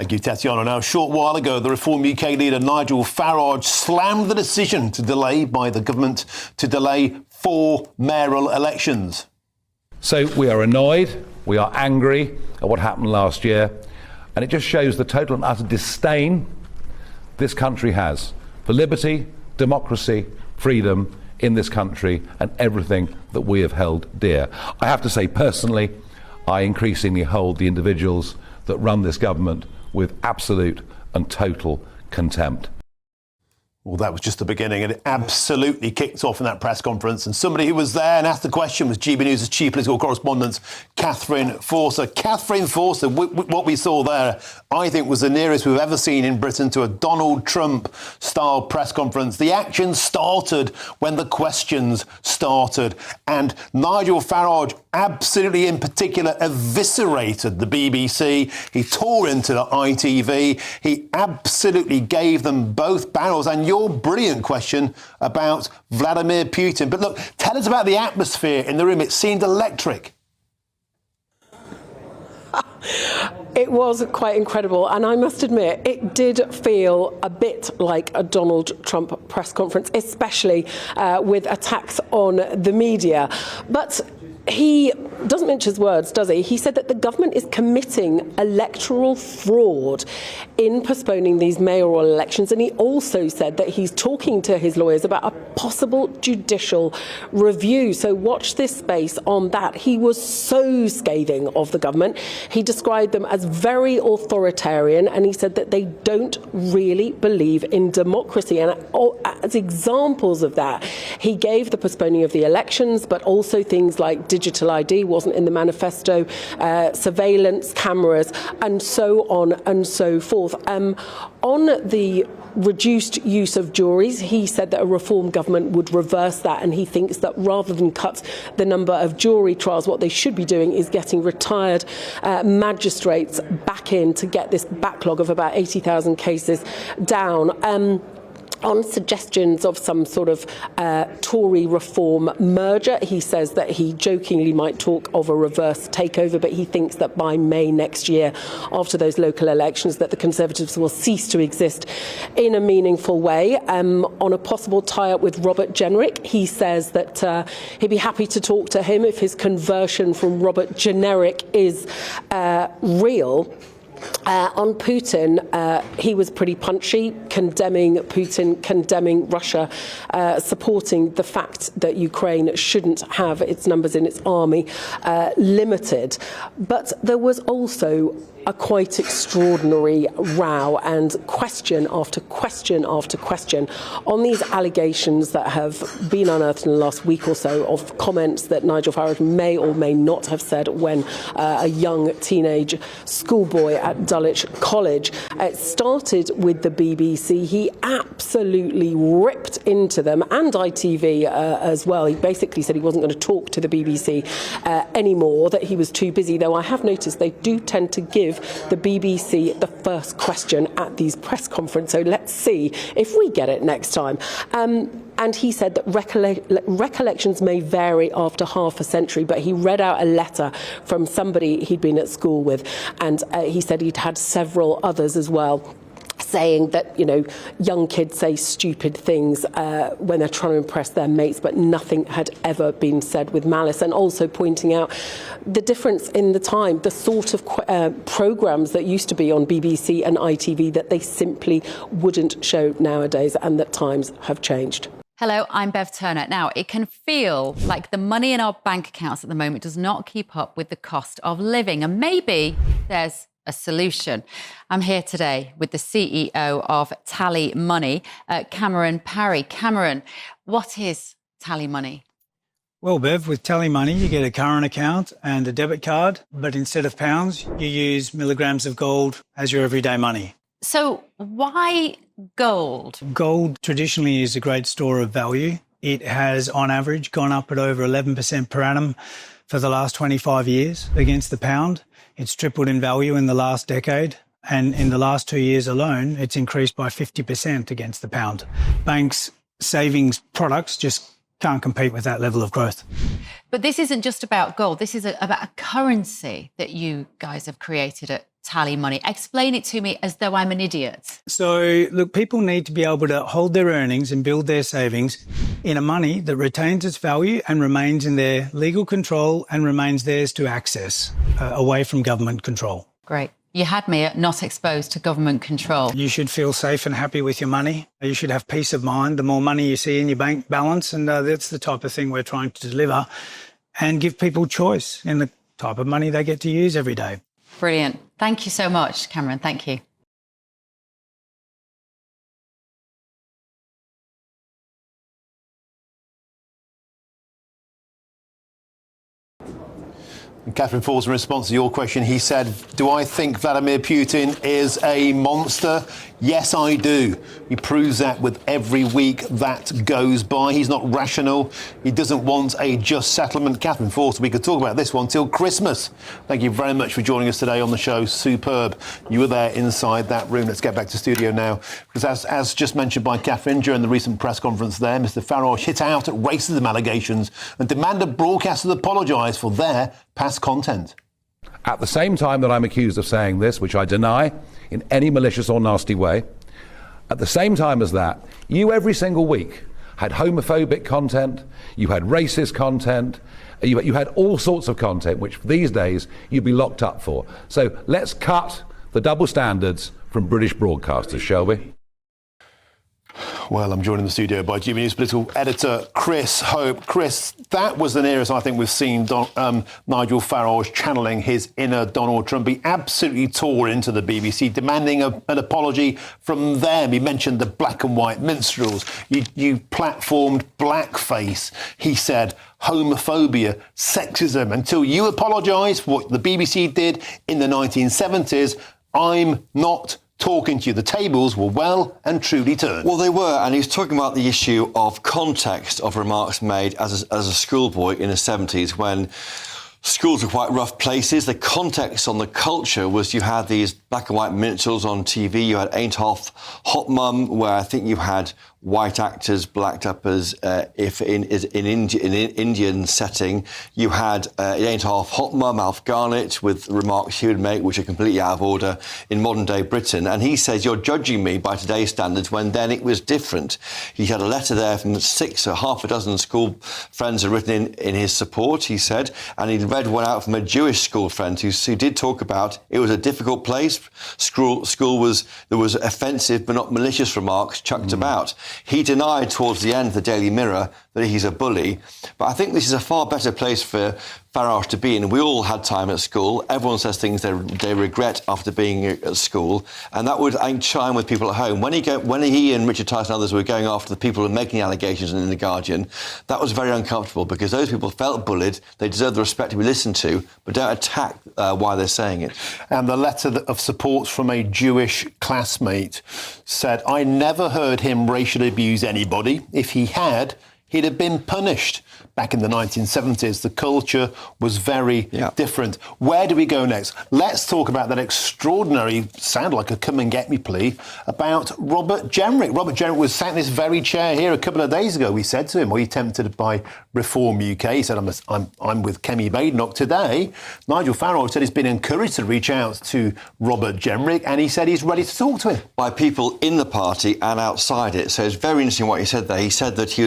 Thank you, Tatiana. Now, a short while ago, the Reform UK leader Nigel Farage slammed the decision by the government to delay 4 mayoral elections. So we are annoyed, we are angry at what happened last year, and it just shows the total and utter disdain this country has for liberty, democracy, freedom in this country and everything that we have held dear. I have to say, personally, I increasingly hold the individuals that run this government with absolute and total contempt. Well, that was just the beginning, and it absolutely kicked off in that press conference. And somebody who was there and asked the question was GB News' chief political correspondent, Katherine Forster. Katherine Forster, what we saw there, I think, was the nearest we've ever seen in Britain to a Donald Trump-style press conference. The action started when the questions started, and Nigel Farage absolutely, in particular, eviscerated the BBC. He tore into the ITV. He absolutely gave them both barrels. And your brilliant question about Vladimir Putin. But look, tell us about the atmosphere in the room. It seemed electric. It was quite incredible, and I must admit, it did feel a bit like a Donald Trump press conference, especially with attacks on the media. But he doesn't mince his words, does he? He said that the government is committing electoral fraud in postponing these mayoral elections, and he also said that he's talking to his lawyers about a possible judicial review. So watch this space on that. He was so scathing of the government. He described them as very authoritarian, and he said that they don't really believe in democracy. And as examples of that, he gave the postponing of the elections, but also things like digital ID wasn't in the manifesto, surveillance cameras, and so on and so forth. On the reduced use of juries, he said that a reform government would reverse that, and he thinks that rather than cut the number of jury trials, what they should be doing is getting retired magistrates back in to get this backlog of about 80,000 cases down. On suggestions of some sort of Tory reform merger, he says that he jokingly might talk of a reverse takeover, but he thinks that by May next year, after those local elections, that the Conservatives will cease to exist in a meaningful way. On a possible tie-up with Robert Jenrick, he says that he'd be happy to talk to him if his conversion from Robert Jenrick is real. On Putin, he was pretty punchy, condemning Putin, condemning Russia, supporting the fact that Ukraine shouldn't have its numbers in its army limited. But there was also a quite extraordinary row and question after question after question on these allegations that have been unearthed in the last week or so of comments that Nigel Farage may or may not have said when a young teenage schoolboy at Dulwich College. It started with the BBC. He absolutely ripped into them, and ITV as well. He basically said he wasn't going to talk to the BBC anymore, that he was too busy, though I have noticed they do tend to give the BBC the first question at these press conferences, so let's see if we get it next time. And he said that recollections may vary after half a century, but he read out a letter from somebody he'd been at school with, and he said he'd had several others as well, saying that, you know, young kids say stupid things when they're trying to impress their mates, but nothing had ever been said with malice, and also pointing out the difference in the time, the sort of programmes that used to be on BBC and ITV that they simply wouldn't show nowadays, and that times have changed. Hello, I'm Bev Turner. Now, it can feel like the money in our bank accounts at the moment does not keep up with the cost of living, and maybe there's a solution. I'm here today with the CEO of TallyMoney, Cameron Parry. Cameron, what is TallyMoney? Well, Bev, with TallyMoney, you get a current account and a debit card, but instead of pounds, you use milligrams of gold as your everyday money. So why gold? Gold traditionally is a great store of value. It has, on average, gone up at over 11% per annum for the last 25 years against the pound. It's tripled in value in the last decade, and in the last 2 years alone, it's increased by 50% against the pound. Banks' savings products just can't compete with that level of growth. But this isn't just about gold. This is about a currency that you guys have created at TallyMoney? Explain it to me as though I'm an idiot. So, look, people need to be able to hold their earnings and build their savings in a money that retains its value and remains in their legal control and remains theirs to access, away from government control. Great. You had me at not exposed to government control. You should feel safe and happy with your money. You should have peace of mind the more money you see in your bank balance, and that's the type of thing we're trying to deliver and give people choice in the type of money they get to use every day. Brilliant. Thank you so much, Cameron. Thank you. And Katherine Forster, in response to your question, he said, do I think Vladimir Putin is a monster? Yes, I do. He proves that with every week that goes by. He's not rational. He doesn't want a just settlement. Katherine Forster, we could talk about this one till Christmas. Thank you very much for joining us today on the show. Superb. You were there inside that room. Let's get back to studio now. Because as just mentioned by Katherine, during the recent press conference there, Mr Farage hit out at racism allegations and demanded broadcasters apologise for their past content. At the same time that I'm accused of saying this, which I deny in any malicious or nasty way, at the same time as that, you every single week had homophobic content, you had racist content, you had all sorts of content which these days you'd be locked up for. So let's cut the double standards from British broadcasters, shall we? Well, I'm joined in the studio by GB News political editor Chris Hope. Chris, that was the nearest I think we've seen Nigel Farage channeling his inner Donald Trump. He absolutely tore into the BBC, demanding an apology from them. He mentioned the black and white minstrels. You platformed blackface. He said homophobia, sexism. Until you apologise for what the BBC did in the 1970s, I'm not talking to you. The tables were well and truly turned. Well, they were, and he was talking about the issue of context of remarks made as a schoolboy in the 70s when schools were quite rough places. The context on the culture was you had these black and white minstrels on TV. You had Ain't Half Hot Mum, where I think you had white actors blacked up as if in Indian setting. You had It Ain't Half Hot Mum, Alf Garnett, with remarks he would make which are completely out of order in modern day Britain. And he says, you're judging me by today's standards when then it was different. He had a letter there from 6 or half a dozen school friends had written in his support, he said, and he'd read one out from a Jewish school friend who did talk about it was a difficult place. School there was offensive but not malicious remarks chucked about. He denied towards the end of the Daily Mirror that he's a bully. But I think this is a far better place for Farage to be in. We all had time at school. Everyone says things they regret after being at school. And that would, I think, chime with people at home. When he and Richard Tice and others were going after the people who were making allegations in The Guardian, that was very uncomfortable because those people felt bullied. They deserve the respect to be listened to, but don't attack why they're saying it. And the letter of support from a Jewish classmate said, I never heard him racially abuse anybody. If he had, he'd have been punished. Back in the 1970s, the culture was very different. Where do we go next? Let's talk about that extraordinary, sound like a come and get me plea, about Robert Jenrick. Robert Jenrick was sat in this very chair here a couple of days ago. We said to him, were you tempted by Reform UK? He said, I'm with Kemi Badenoch today. Nigel Farage said he's been encouraged to reach out to Robert Jenrick, and he said he's ready to talk to him. By people in the party and outside it. So it's very interesting what he said there. He said that he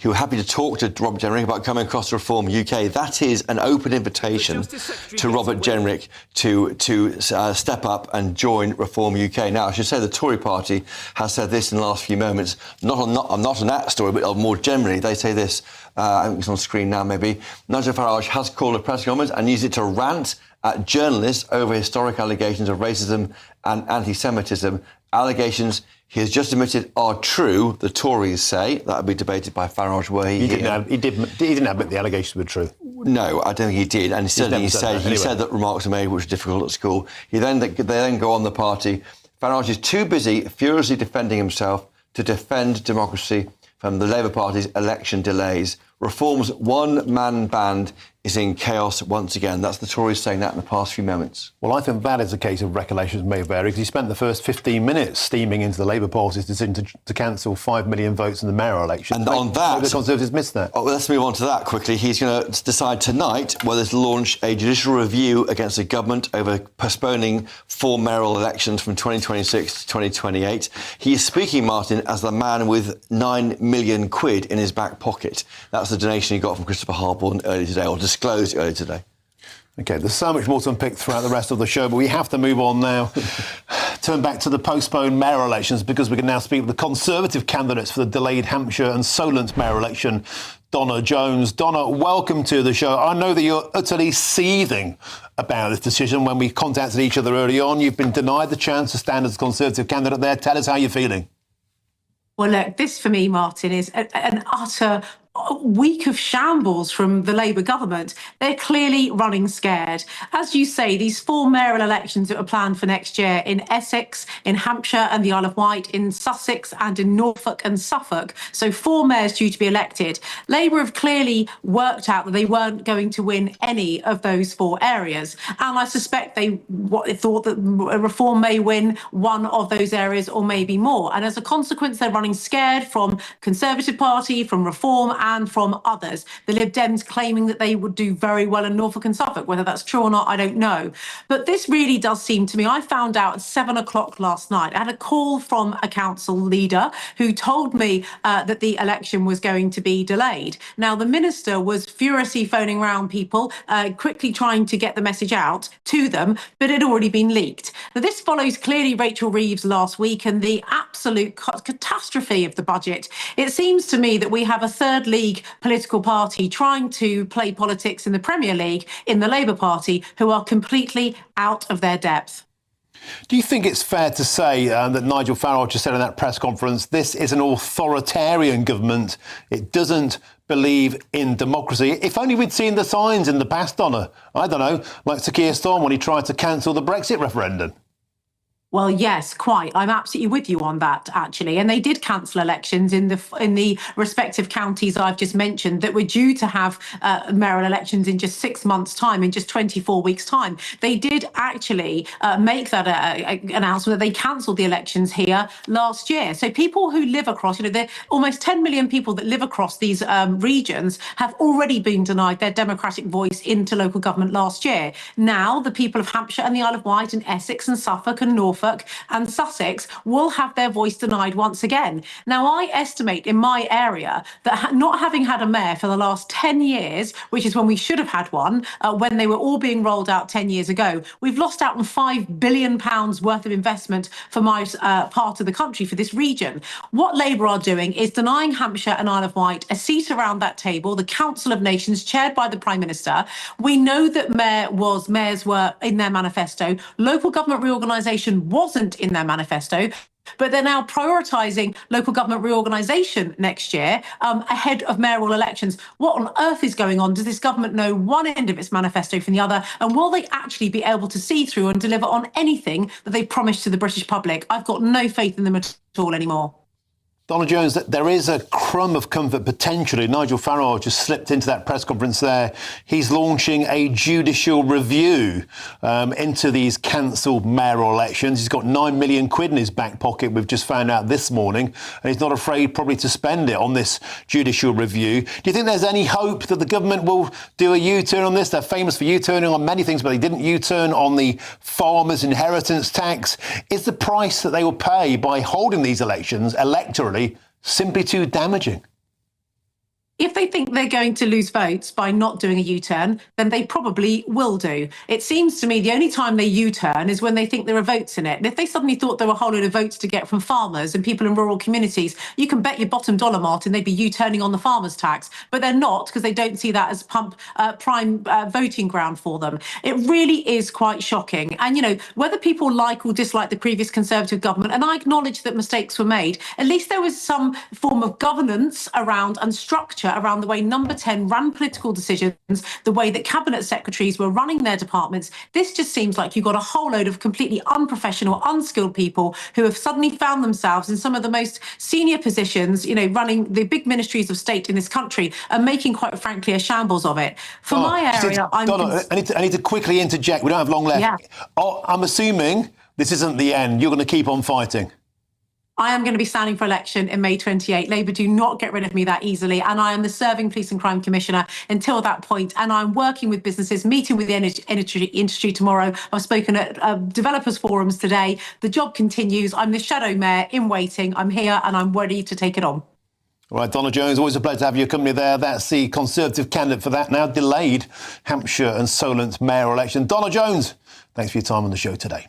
were happy to talk to Robert Jenrick about coming across to Reform UK. That is an open invitation to Robert Jenrick to step up and join Reform UK. Now, I should say the Tory party has said this in the last few moments, not on that story, but more generally. They say this, I think it's on screen now maybe. Nigel Farage has called a press conference and used it to rant at journalists over historic allegations of racism and anti-Semitism. Allegations he has just admitted are true, the Tories say. That would be debated by Farage were he here. He didn't admit the allegations were true. No, I don't think he did. And certainly he said that remarks were made which were difficult at school. They then go on the party. Farage is too busy furiously defending himself to defend democracy from the Labour Party's election delays. Reform's one-man band is in chaos once again. That's the Tories saying that in the past few moments. Well, I think that is a case of recollections may vary, because he spent the first 15 minutes steaming into the Labour Party's decision to cancel 5 million votes in the mayoral election. And on that... Maybe the Conservatives missed that. Oh, let's move on to that quickly. He's going to decide tonight whether to launch a judicial review against the government over postponing 4 mayoral elections from 2026 to 2028. He is speaking, Martin, as the man with 9 million quid in his back pocket. That's the donation he got from Christopher Harborne earlier today, or disclosed earlier today. OK, there's so much more to unpick throughout the rest of the show, but we have to move on now. Turn back to the postponed mayoral elections, because we can now speak with the Conservative candidates for the delayed Hampshire and Solent mayoral election, Donna Jones. Donna, welcome to the show. I know that you're utterly seething about this decision. When we contacted each other early on, you've been denied the chance to stand as a Conservative candidate there. Tell us how you're feeling. Well, look, this for me, Martin, is an utter week of shambles from the Labour government. They're clearly running scared. As you say, these 4 mayoral elections that were planned for next year in Essex, in Hampshire and the Isle of Wight, in Sussex and in Norfolk and Suffolk, so 4 mayors due to be elected. Labour have clearly worked out that they weren't going to win any of those 4 areas. And I suspect they thought that Reform may win one of those areas or maybe more. And as a consequence, they're running scared from Conservative Party, from Reform and from others. The Lib Dems claiming that they would do very well in Norfolk and Suffolk. Whether that's true or not, I don't know. But this really does seem to me, I found out at 7 o'clock last night. I had a call from a council leader who told me that the election was going to be delayed. Now, the minister was furiously phoning around people, quickly trying to get the message out to them, but it had already been leaked. Now, this follows clearly Rachel Reeves last week and the absolute catastrophe of the budget. It seems to me that we have a third league political party trying to play politics in the Premier League in the Labour Party, who are completely out of their depth. Do you think it's fair to say that Nigel Farage has said in that press conference, this is an authoritarian government, it doesn't believe in democracy? If only we'd seen the signs in the past, Donna. I don't know, like Sir Keir Starmer when he tried to cancel the Brexit referendum. Well, yes, quite. I'm absolutely with you on that, actually. And they did cancel elections in the respective counties I've just mentioned that were due to have mayoral elections in just 6 months' time, in just 24 weeks' time. They did actually make that announcement that they cancelled the elections here last year. So people who live across, there almost 10 million people that live across these regions have already been denied their democratic voice into local government last year. Now, the people of Hampshire and the Isle of Wight and Essex and Suffolk and Norfolk and Sussex will have their voice denied once again. Now, I estimate in my area that not having had a mayor for the last 10 years, which is when we should have had one, when they were all being rolled out 10 years ago, we've lost out on £5 billion worth of investment for my part of the country, for this region. What Labour are doing is denying Hampshire and Isle of Wight a seat around that table, the Council of Nations, chaired by the Prime Minister. We know that mayors were in their manifesto. Local government reorganisation wasn't in their manifesto, but they're now prioritising local government reorganisation next year ahead of mayoral elections. What on earth is going on? Does this government know one end of its manifesto from the other? And will they actually be able to see through and deliver on anything that they promised to the British public? I've got no faith in them at all anymore. Donna Jones, there is a crumb of comfort potentially. Nigel Farage just slipped into that press conference there. He's launching a judicial review into these cancelled mayoral elections. He's got 9 million quid in his back pocket, we've just found out this morning, and he's not afraid probably to spend it on this judicial review. Do you think there's any hope that the government will do a U-turn on this? They're famous for U-turning on many things, but they didn't U-turn on the farmers' inheritance tax. Is the price that they will pay by holding these elections electorally simply too damaging? If they think they're going to lose votes by not doing a U-turn, then they probably will do. It seems to me the only time they U-turn is when they think there are votes in it. And if they suddenly thought there were a whole load of votes to get from farmers and people in rural communities, you can bet your bottom dollar, Martin, they'd be U-turning on the farmers' tax. But they're not, because they don't see that as prime voting ground for them. It really is quite shocking. And, whether people like or dislike the previous Conservative government, and I acknowledge that mistakes were made, at least there was some form of governance around and structure data around the way Number 10 ran political decisions, the way that cabinet secretaries were running their departments. This just seems like you've got a whole load of completely unprofessional, unskilled people who have suddenly found themselves in some of the most senior positions, you know, running the big ministries of state in this country and making, quite frankly, a shambles of it. For my area, I need to quickly interject. We don't have long left. Yeah. I'm assuming this isn't the end. You're going to keep on fighting. I am going to be standing for election in May 28. Labour do not get rid of me that easily. And I am the serving Police and Crime Commissioner until that point. And I'm working with businesses, meeting with the energy industry tomorrow. I've spoken at developers forums today. The job continues. I'm the shadow mayor in waiting. I'm here and I'm ready to take it on. All right, Donna Jones, always a pleasure to have your company there. That's the Conservative candidate for that now delayed Hampshire and Solent's mayoral election. Donna Jones, thanks for your time on the show today.